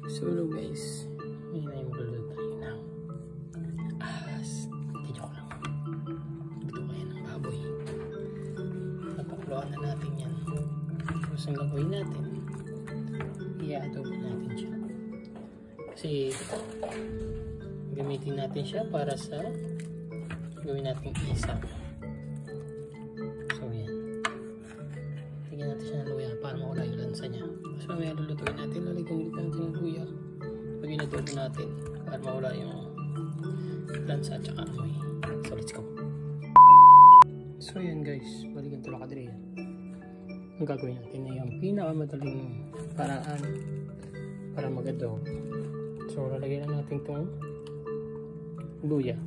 So hello guys, ngayon ay magluluto tayo ng hindi joke lang, luto kayo ng baboy. Napakuluan na natin yan. Tapos ang gagawin natin, i-adobo natin siya kasi gamitin natin siya para sa gawin natin isa. So yan, lagyan natin siya ng luya para mawala yung lansa niya. Tapos mamaya lulutuin natin, lalagyan ulit natin ng luya pag inadobo natin para mawala yung lansa at saka amoy. So let's go. So yan guys, balikan ito lang kadiri yan. Ang gagawin natin ay yung pinakamadaling paraan para mag-adobo. So lalagyan na natin itong luya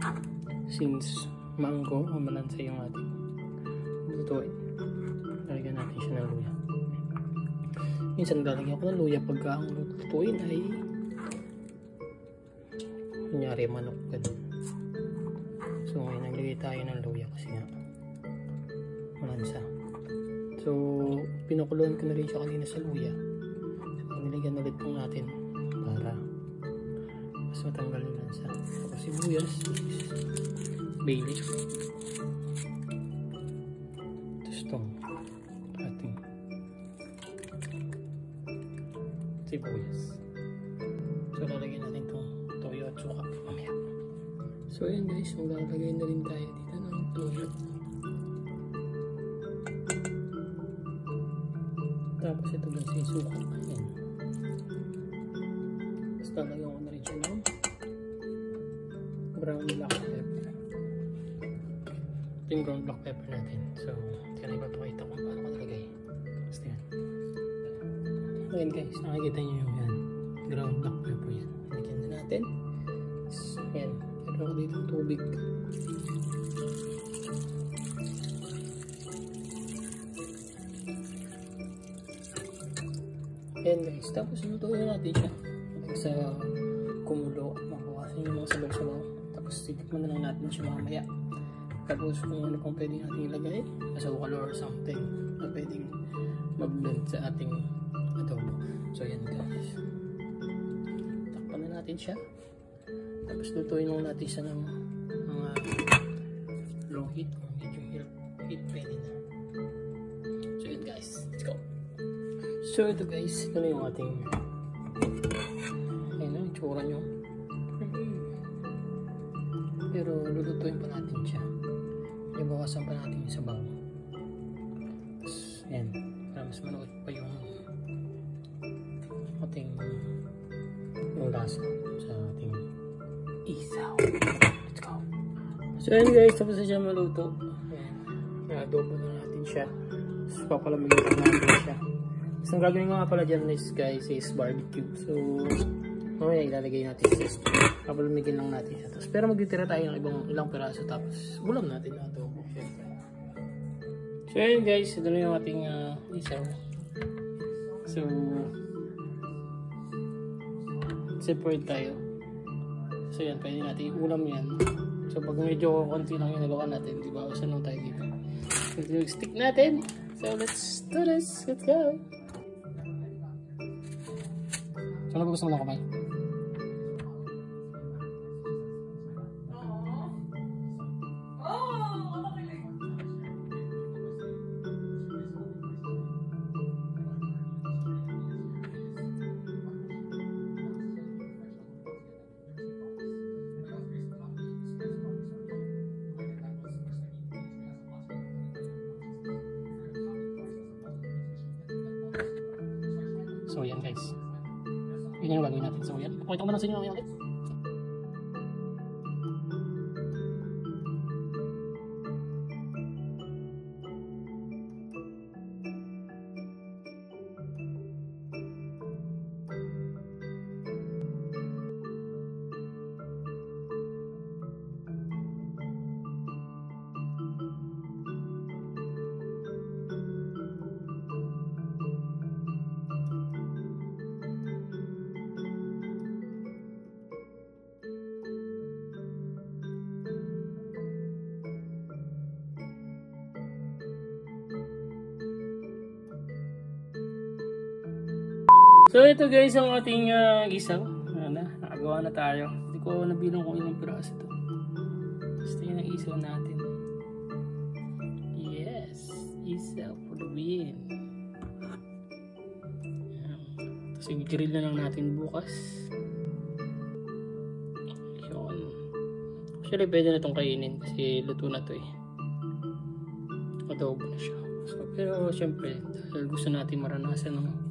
since mango o malansa yung ating lutuin. Lalagyan natin siya ng luya. Minsan lalagyan ko ng luya pagka ang lutuin ay kunyari manok ganun. So ngayon naglagay tayo ng luya kasi nga malansa. So pinakuluan ko na rin siya kanina sa luya. So nilagyan ulit po natin para mas matanggal yung lansa. Tapos sibuyas, bay leaf, tapos itong ating sibuyas. So lalagyan natin itong toyo at suka mamaya. So ayan guys, maglalagay na rin tayo dito ng toyo. Tapos ito guys yung suka. Ayan. Tapos lalagyan ko na rin siya ng brown black pepper. Ito yung brown black pepper natin. So tingnan ko ipapakita kung paano ko nalagay. Basta yan. Ayan guys, nakikita nyo yung yan, ground black pepper yan. Lagyan na natin. Ayan, meron ko dito tubig. Ayan guys, tapos lutuin natin siya sa kumulo at makuhasin yung mga sabaw-sabaw. Tapos titikman na lang natin siya mamaya. Tapos kung ano pang pwede natin ilagay, asukal or something na pwedeng mag-blend sa ating adobo. So yan guys, takpan na natin siya. Tapos lutuin lang natin siya ng mga low heat o medium heat pwede na. So yan guys, let's go. So ito guys, ito na yung ating ayun na, itsura nyo. Pero lulutuin pa natin siya. Ibawasan pa natin yung sabaw. Tapos ayan, para mas manuot pa yung ating yung lasa sa ating isaw. Let's go. So ayan guys, tapos na siya maluto. Ayan, i-adobo na natin siya. Tapos papalamigin pa natin siya. So ang gagawin ko nga pala dyan guys is barbecue. So mamaya ilalagay natin sa stew. Papalamigin lang natin siya. Tapos, pero magtitira tayo ng ilang piraso. Tapos bulam natin na adobo. So ayan guys, ito na yung ating isaw. So separate tayo. So yan, pwede natin ulam yan. So pag medyo konti lang yung nagawa natin, di ba? Usan lang tayo dito. So yung stick natin. So let's do this. Let's go. So ano ba gusto mo na kumain? So yan guys, yun yung gagawin natin. So yan, pakita ko na sa inyo ulit. So ito guys ang ating isaw. Nakagawa na tayo. Hindi ko nabilang kung ilang piraso ito. Basta yun ang isaw natin. Yes! Isaw for the win. Tapos i-grill na lang natin bukas. Yun. Actually pwede na itong kainin kasi luto na ito eh. Adobo na siya. So, pero syempre dahil gusto natin maranasan ng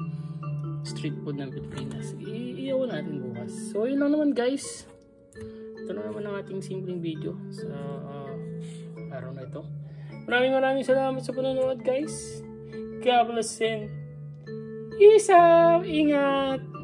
street food ng Pilipinas, iiyaw natin bukas. So yun lang naman guys. Ito na naman ang ating simpleng video sa araw na ito. Maraming salamat sa panonood guys. God bless and isaw! Ingat!